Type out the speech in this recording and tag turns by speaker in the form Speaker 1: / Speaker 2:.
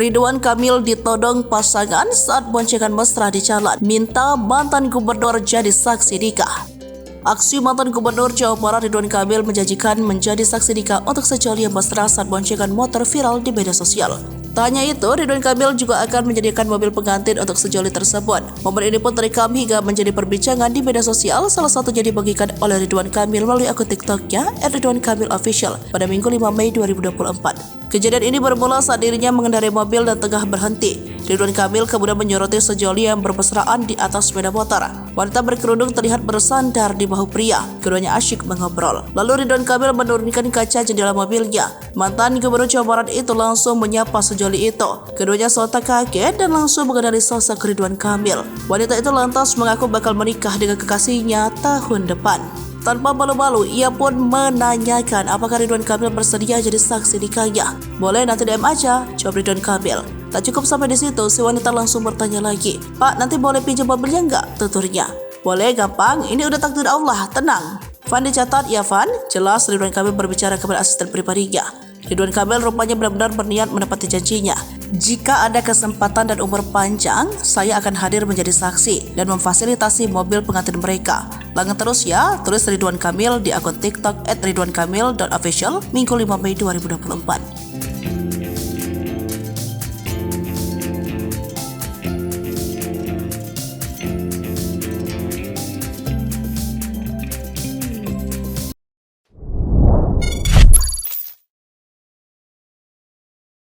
Speaker 1: Ridwan Kamil ditodong pasangan saat boncengan mesra di jalan, minta mantan gubernur jadi saksi nikah. Aksi mantan gubernur Jawa Barat Ridwan Kamil menjanjikan menjadi saksi nikah untuk sejoli yang mesra saat boncengan motor viral di media sosial. Tak hanya itu, Ridwan Kamil juga akan menyediakan mobil pengantin untuk sejoli tersebut. Momen ini pun terekam hingga menjadi perbincangan di media sosial, salah satunya dibagikan oleh Ridwan Kamil melalui akun TikTok-nya @RidwanKamilOfficial pada Minggu 5 Mei 2024. Kejadian ini bermula saat dirinya mengendarai mobil dan tengah berhenti. Ridwan Kamil kemudian menyoroti sejoli yang bermesraan di atas sepeda motor. Wanita berkerudung terlihat bersandar di bahu pria. Keduanya asyik mengobrol. Lalu Ridwan Kamil menurunkan kaca jendela mobilnya. Mantan Gubernur Jawa Barat itu langsung menyapa sejoli itu. Keduanya sontak kaget dan langsung mengenali sosok Ridwan Kamil. Wanita itu lantas mengaku bakal menikah dengan kekasihnya tahun depan. Tanpa malu-malu, ia pun menanyakan apakah Ridwan Kamil bersedia jadi saksi nikahnya. Boleh, nanti DM aja, jawab Ridwan Kamil. Tak cukup sampai di situ, si wanita langsung bertanya lagi, Pak, nanti boleh pinjam mobilnya nggak? Tuturnya. Boleh, gampang, ini udah takdir Allah, tenang. Van dicatat, ya Van, jelas Ridwan Kamil berbicara kepada asisten pribadinya. Ridwan Kamil rupanya benar-benar berniat menepati janjinya. Jika ada kesempatan dan umur panjang, saya akan hadir menjadi saksi dan memfasilitasi mobil pengantin mereka. Lanjut terus ya, tulis Ridwan Kamil di akun TikTok @ridwankamil.official Minggu 5 Mei 2024.